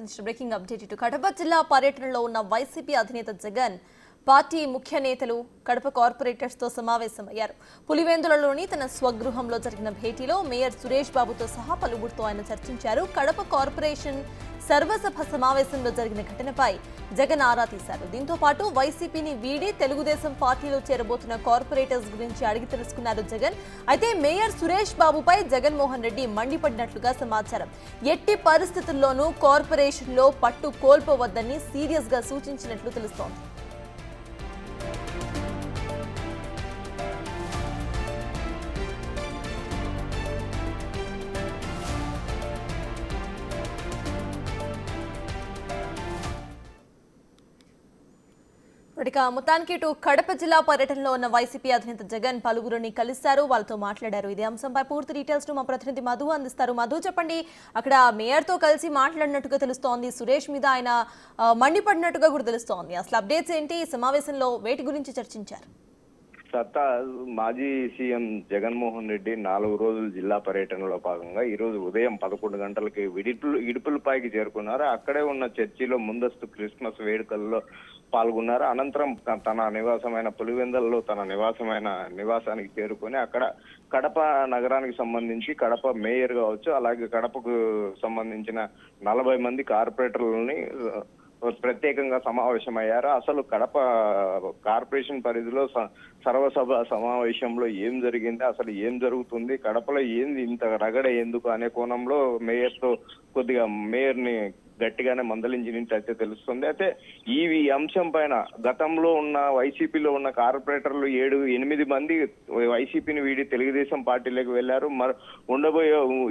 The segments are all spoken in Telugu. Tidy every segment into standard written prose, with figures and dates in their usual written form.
సంబంధించిన బ్రేకింగ్ అప్డేట్ ఇటు కడప జిల్లా పర్యటనలో ఉన్న వైసీపీ అధినేత జగన్ పార్టీ ముఖ్య నేతలు కడప కార్పొరేటర్స్ తో సమావేశమయ్యారు. పులివెందులలోని తన స్వగృహంలో జరిగిన భేటీలో మేయర్ సురేష్ బాబుతో సహా పలువురితో ఆయన చర్చించారు. కడప కార్పొరేషన్ సర్వసభ సమావేశంలో జరిగిన ఘటనపై జగన్ ఆరా తీశారు. దీంతో పాటు వైసీపీని వీడి తెలుగుదేశం పార్టీలో చేరబోతున్న కార్పొరేటర్స్ గురించి అడిగి తెలుసుకున్నారు జగన్. అయితే మేయర్ సురేష్ బాబుపై జగన్మోహన్ రెడ్డి మండిపడినట్లుగా సమాచారం. ఎట్టి పరిస్థితుల్లోనూ కార్పొరేషన్ లో పట్టు కోల్పోవద్దని సీరియస్ గా సూచించినట్లు తెలుస్తోంది. ఇక మొత్తానికి ఇటు కడప జిల్లా పర్యటనలో ఉన్న వైసీపీ అధినేత జగన్ పలువురిని కలిశారు, వాళ్ళతో మాట్లాడారు. ఇదే అంశంపై పూర్తి డీటెయిల్స్ మా ప్రతినిధి మధు అందిస్తారు. మధు, చెప్పండి, అక్కడ మేయర్ తో కలిసి మాట్లాడినట్టుగా తెలుస్తోంది, సురేష్ మీద ఆయన మండిపడినట్టుగా కూడా తెలుస్తోంది. అసలు అప్డేట్స్ ఏంటి? ఈ సమావేశంలో వేటి గురించి చర్చించారు? సత్తా మాజీ సీఎం జగన్మోహన్ రెడ్డి 4 రోజుల జిల్లా పర్యటనలో భాగంగా ఈ రోజు ఉదయం 11 గంటలకి ఇడుపులపాయకి చేరుకున్నారు. అక్కడే ఉన్న చర్చిలో ముందస్తు క్రిస్మస్ వేడుకల్లో పాల్గొన్నారు. అనంతరం తన నివాసమైన పులివెందులలో తన నివాసానికి చేరుకొని అక్కడ కడప నగరానికి సంబంధించి కడప మేయర్ కావచ్చు, అలాగే కడపకు సంబంధించిన 40 మంది కార్పొరేటర్లని ప్రత్యేకంగా సమావేశమయ్యారు. అసలు కడప కార్పొరేషన్ పరిధిలో సర్వసభ సమావేశంలో ఏం జరిగింది, అసలు ఏం జరుగుతుంది, కడపలో ఏంది ఇంత రగడ ఎందుకు అనే కోణంలో కొద్దిగా మేయర్ని గట్టిగానే మందలించినట్టయితే తెలుస్తుంది. అయితే ఈ అంశం పైన గతంలో ఉన్న వైసీపీలో ఉన్న కార్పొరేటర్లు 7-8 మంది వైసీపీని వీడి తెలుగుదేశం పార్టీలోకి వెళ్లారు.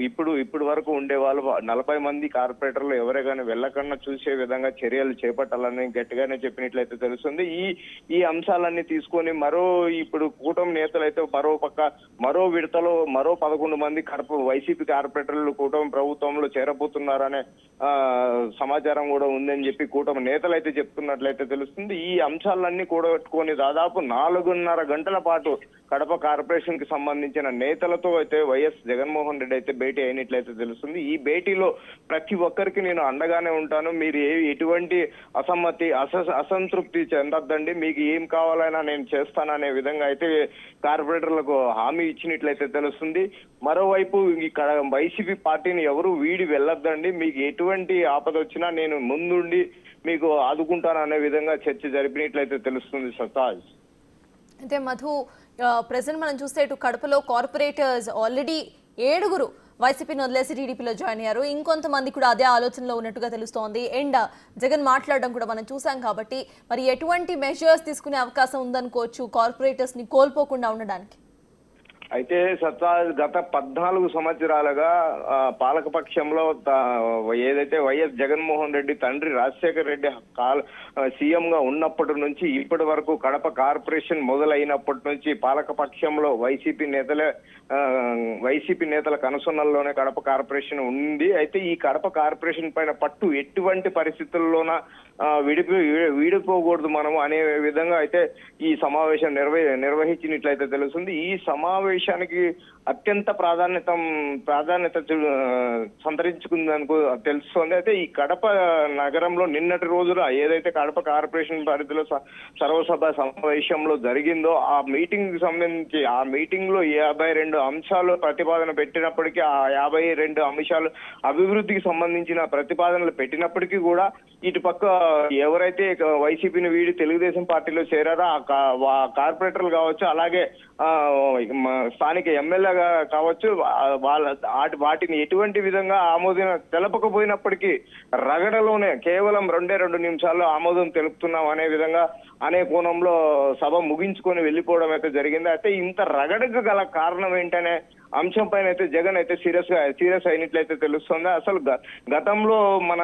ఇప్పుడు వరకు ఉండే వాళ్ళు 40 మంది కార్పొరేటర్లు ఎవరే కానీ వెళ్ళకుండా చూసే విధంగా చర్యలు చేపట్టాలని గట్టిగానే చెప్పినట్లయితే తెలుస్తుంది. ఈ అంశాలన్నీ తీసుకొని ఇప్పుడు కూటమి నేతలు అయితే మరో విడతలో మరో 11 మంది వైసీపీ కార్పొరేటర్లు కూటమి ప్రభుత్వంలో చేరబోతున్నారనే సమాచారం కూడా ఉందని చెప్పి కూటమి నేతలు అయితే చెప్తున్నట్లయితే తెలుస్తుంది. ఈ అంశాలన్నీ కూడగట్టుకొని దాదాపు 4.5 గంటల పాటు కడప కార్పొరేషన్ కి సంబంధించిన నేతలతో అయితే వైఎస్ జగన్మోహన్ రెడ్డి అయితే భేటీ అయినట్లయితే తెలుస్తుంది. ఈ భేటీలో ప్రతి ఒక్కరికి నేను అండగానే ఉంటాను, మీరు ఎటువంటి అసంతృప్తి చెందొద్దండి, మీకు ఏం కావాలైనా నేను చేస్తాననే విధంగా అయితే కార్పొరేటర్లకు హామీ ఇచ్చినట్లయితే తెలుస్తుంది. మరోవైపు ఇక్కడ వైసీపీ పార్టీని ఎవరు వీడి వెళ్ళొద్దండి, మీకు ఎటువంటి ఆపద వచ్చినా నేను ముందుండి మీకు ఆదుకుంటాననే విధంగా చర్చ జరిపినట్లయితే తెలుస్తుంది. సతాజ్ అంటే మధు, ప్రెసెంట్ మనం చూస్తే ఇటు కడపలో కార్పొరేటర్స్ ఆల్రెడీ 7 వైసీపీని వదిలేసి టీడీపీలో జాయిన్ అయ్యారు. ఇంకొంతమంది కూడా అదే ఆలోచనలో ఉన్నట్టుగా తెలుస్తోంది. అండ్ జగన్ మాట్లాడడం కూడా మనం చూసాం. కాబట్టి మరి ఎటువంటి మెజర్స్ తీసుకునే అవకాశం ఉందనుకోవచ్చు కార్పొరేటర్స్ ని కోల్పోకుండా ఉండడానికి? అయితే గత 14 సంవత్సరాలుగా పాలకపక్షంలో ఏదైతే వైఎస్ జగన్మోహన్ రెడ్డి తండ్రి రాజశేఖర్ రెడ్డి సీఎం గా ఉన్నప్పటి నుంచి ఇప్పటి వరకు కడప కార్పొరేషన్ మొదలైనప్పటి నుంచి పాలకపక్షంలో వైసీపీ నేతల కనుసన్నల్లోనే కడప కార్పొరేషన్ ఉంది. అయితే ఈ కడప కార్పొరేషన్ పైన పట్టు ఎటువంటి పరిస్థితుల్లోన వీడిపోకూడదు మనము అనే విధంగా అయితే ఈ సమావేశం నిర్వహించినట్లయితే తెలుస్తుంది. ఈ సమావేశానికి అత్యంత ప్రాధాన్యత సంతరించుకుందనుకో తెలుస్తోంది. అయితే ఈ కడప నగరంలో నిన్నటి రోజున ఏదైతే కడప కార్పొరేషన్ పరిధిలో సర్వసభ సమావేశంలో జరిగిందో ఆ మీటింగ్ కి సంబంధించి ఆ మీటింగ్ లో 52 అంశాలు ప్రతిపాదన పెట్టినప్పటికీ ఆ 52 అంశాలు అభివృద్ధికి సంబంధించిన ప్రతిపాదనలు పెట్టినప్పటికీ కూడా ఇటు పక్క ఎవరైతే వైసీపీని వీడి తెలుగుదేశం పార్టీలో చేరారో ఆ కార్పొరేటర్లు కావచ్చు, అలాగే స్థానిక ఎమ్మెల్యే కావచ్చు, వాటిని ఎటువంటి విధంగా ఆమోదం తెలపకపోయినప్పటికీ రగడలోనే కేవలం 2 నిమిషాల్లో ఆమోదం తెలుపుతున్నాం అనే కోణంలో సభ ముగించుకొని వెళ్ళిపోవడం అయితే జరిగింది. అయితే ఇంత రగడకు గల కారణం ఏంటనే అంశం పైన అయితే జగన్ అయితే సీరియస్ అయినట్లయితే తెలుస్తుంది. అసలు గతంలో మన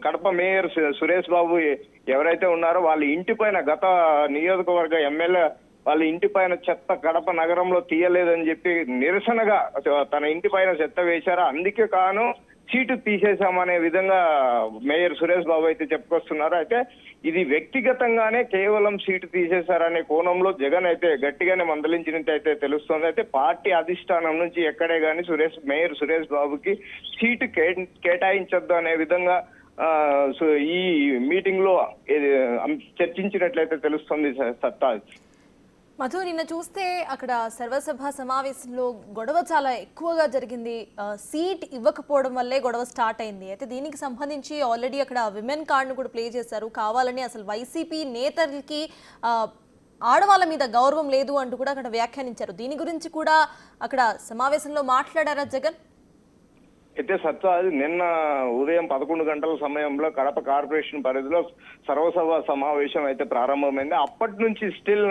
కడప మేయర్ సురేష్ బాబు ఎవరైతే ఉన్నారో వాళ్ళ ఇంటి పైన గత నియోజకవర్గ ఎమ్మెల్యే వాళ్ళ ఇంటి పైన చెత్త కడప నగరంలో తీయలేదని చెప్పి నిరసనగా తన ఇంటి పైన చెత్త వేశారు. అందుకే కాను సీటు తీసేశామనే విధంగా మేయర్ సురేష్ బాబు అయితే చెప్పుకొస్తున్నారు. అయితే ఇది వ్యక్తిగతంగానే కేవలం సీటు తీసేశారనే కోణంలో జగన్ అయితే గట్టిగానే మందలించినట్టు అయితే తెలుస్తోంది. అయితే పార్టీ అధిష్టానం నుంచి ఎక్కడే గానీ మేయర్ సురేష్ బాబుకి సీటు కేటాయించొద్దు అనే విధంగా సో ఈ మీటింగ్ లో చర్చించినట్లయితే తెలుస్తుంది సత్తాజ్. మధు, నిన్న చూస్తే అక్కడ సర్వసభ సమావేశంలో గొడవ చాలా ఎక్కువగా జరిగింది. సీట్ ఇవ్వకపోవడం వల్లే గొడవ స్టార్ట్ అయింది. అయితే దీనికి సంబంధించి ఆల్రెడీ అక్కడ విమెన్ కార్డును కూడా ప్లే చేశారు. కావాలని అసలు వైసీపీ నేతలకి ఆడవాళ్ళ మీద గౌరవం లేదు అంటూ కూడా అక్కడ వ్యాఖ్యానించారు. దీని గురించి కూడా అక్కడ సమావేశంలో మాట్లాడారా జగన్? అయితే సత్తాజ్, నిన్న ఉదయం 11 గంటల సమయంలో కడప కార్పొరేషన్ పరిధిలో సర్వసభ సమావేశం అయితే ప్రారంభమైంది. అప్పటి నుంచి స్టిల్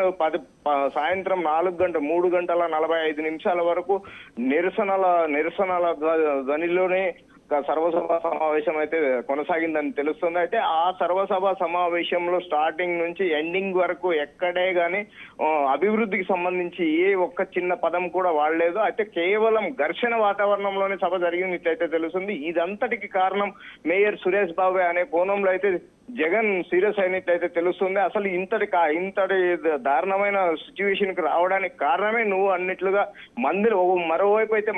సాయంత్రం 3 గంటల 45 నిమిషాల వరకు నిరసనల ధ్వనిలోనే సర్వసభ సమావేశం అయితే కొనసాగిందని తెలుస్తుంది. అయితే ఆ సర్వసభ సమావేశంలో స్టార్టింగ్ నుంచి ఎండింగ్ వరకు ఎక్కడే గాని అభివృద్ధికి సంబంధించి ఏ ఒక్క చిన్న పదం కూడా వాడలేదు. అయితే కేవలం ఘర్షణ వాతావరణంలోనే సభ జరిగినట్లయితే తెలుస్తుంది. ఇదంతటికి కారణం మేయర్ సురేష్ బాబు అనే కోణంలో అయితే జగన్ సీరియస్ అయినట్లయితే తెలుస్తుంది. అసలు ఇంతటి దారుణమైన సిచ్యువేషన్ కి రావడానికి కారణమే నువ్వు అన్నట్లుగా మరోవైపు అయితే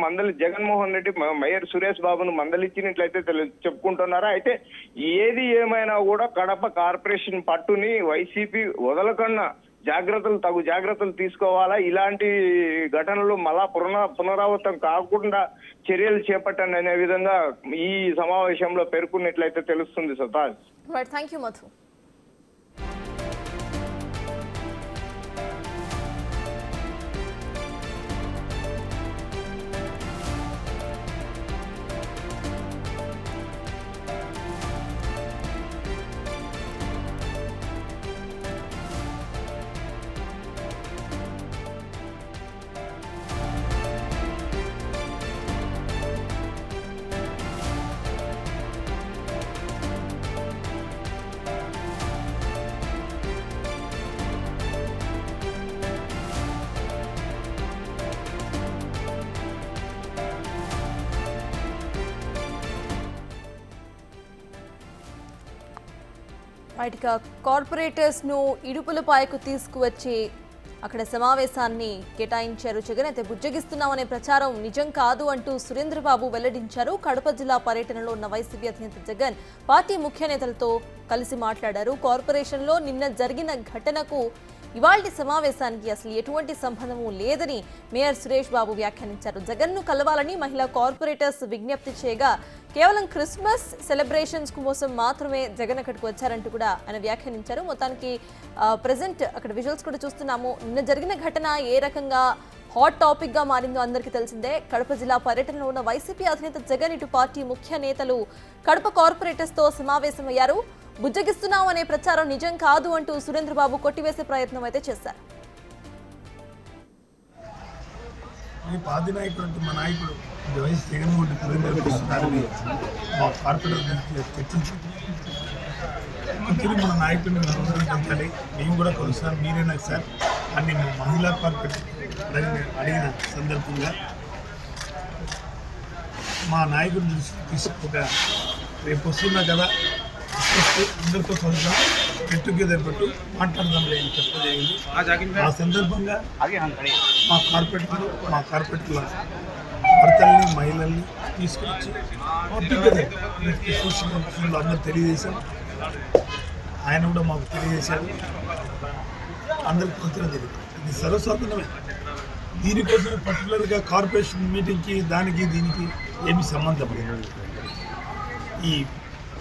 జగన్మోహన్ రెడ్డి మేయర్ సురేష్ బాబును మందలిచ్చినట్లయితే చెప్పుకుంటున్నారా. అయితే ఏది ఏమైనా కూడా కడప కార్పొరేషన్ పట్టుని వైసీపీ వదలకన్నా తగు జాగ్రత్తలు తీసుకోవాలా. ఇలాంటి ఘటనలు మళ్ళా పునరావృతం కాకుండా చర్యలు చేపట్టండి అనే విధంగా ఈ సమావేశంలో పేర్కొన్నట్లయితే తెలుస్తుంది. సతాజ్. Thank you Madhu. రైట్గా కార్పొరేటర్స్ ను ఇడుపులపాయకు తీసుకువచ్చి అక్కడ సమావేశాన్ని కేటాయించారు జగన్. అయితే బుజ్జగిస్తున్నామనే ప్రచారం నిజం కాదు అంటూ సురేంద్రబాబు వెల్లడించారు. కడప జిల్లా పర్యటనలో ఉన్న వైసీపీ అధినేత జగన్ పార్టీ ముఖ్య నేతలతో కలిసి మాట్లాడారు. కార్పొరేషన్లో నిన్న జరిగిన ఘటనకు ఇవాల్టి సమావేశానికి అసలు ఎటువంటి సంబంధము లేదని మేయర్ సురేష్ బాబు వ్యాఖ్యానించారు. జగన్ను కలవాలని మహిళా కార్పొరేటర్స్ విజ్ఞప్తి చేయగా కేవలం క్రిస్మస్ సెలబ్రేషన్స్ కోసం మాత్రమే జగన్ అక్కడికి వచ్చారంటూ కూడా ఆయన వ్యాఖ్యానించారు. మొత్తానికి ప్రెసెంట్ అక్కడ విజువల్స్ కూడా చూస్తున్నాము. నిన్న జరిగిన ఘటన ఏ రకంగా హాట్ టాపిక్ గా మారిందో అందరికీ తెలిసిందే. కడప జిల్లా పర్యటనలో ఉన్న వైసీపీ అధినేత జగన్ ఇటు పార్టీ ముఖ్య నేతలు కడప కార్పొరేటర్స్ తో సమావేశమయ్యారు. బుజ్జగిస్తున్నాం అనే ప్రచారం నిజం కాదు అంటూ సురేంద్రబాబు కొట్టివేసే ప్రయత్నం అయితే చేశారు. మా నాయకుడు వైఎస్ జగన్మోహన్ రెడ్డి మన నాయకుడిని పెంచాలి, మేము కూడా కొలుస్తాం, మీరేనా సార్ అని మహిళా కార్పొరేటర్ అడిగిన సందర్భంగా మా నాయకుడిని తీసుకుంటా రేపు వస్తున్నా కదా అందరితో కలుద్దాం, గెట్ టుగెదర్ పెట్టు మాట్లాడదాం లేని చెప్పడం జరిగింది. ఆ సందర్భంగా మా కార్పొరేటర్ల భర్తల్ని మహిళల్ని తీసుకొచ్చి సోషల్ కమిషన్లో అందరూ తెలియజేశాం. ఆయన కూడా మాకు తెలియజేశారు. అందరికి పంచడం జరిగింది. ఇది సర్వసాధారణమే. దీనికోసం పర్టికులర్గా కార్పొరేషన్ మీటింగ్కి దీనికి ఏమి సంబంధం లేదు. ఈ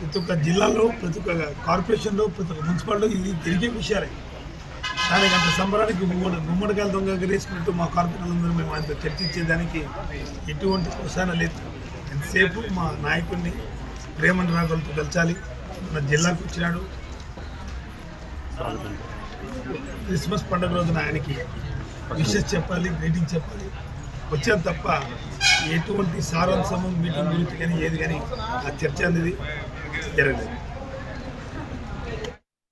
ప్రతి ఒక్క జిల్లాలో, ప్రతి ఒక్క కార్పొరేషన్లో, ప్రతి ఒక్క మున్సిపాలిటీలో ఇది జరిగే విషయాలే. దానికి అంత సంబరానికి గుమ్మడికాయల దొంగ వేసుకున్నట్టు మా కార్పొరేటర్లందరూ మేము ఆయనతో చర్చించేదానికి ఎటువంటి ప్రోత్సాహం లేదు. ఎంతసేపు మా నాయకుడిని ప్రేమనురాగాలతో కలిచాలి. మన జిల్లాకు వచ్చినాడు, క్రిస్మస్ పండుగ రోజున ఆయనకి విషెస్ చెప్పాలి, గ్రీటింగ్ చెప్పాలి, వచ్చాను తప్ప ఎటువంటి సారాంశము మీటింగ్ గురించి కానీ ఏది కానీ ఆ చర్చ అనేది జరగలేదు.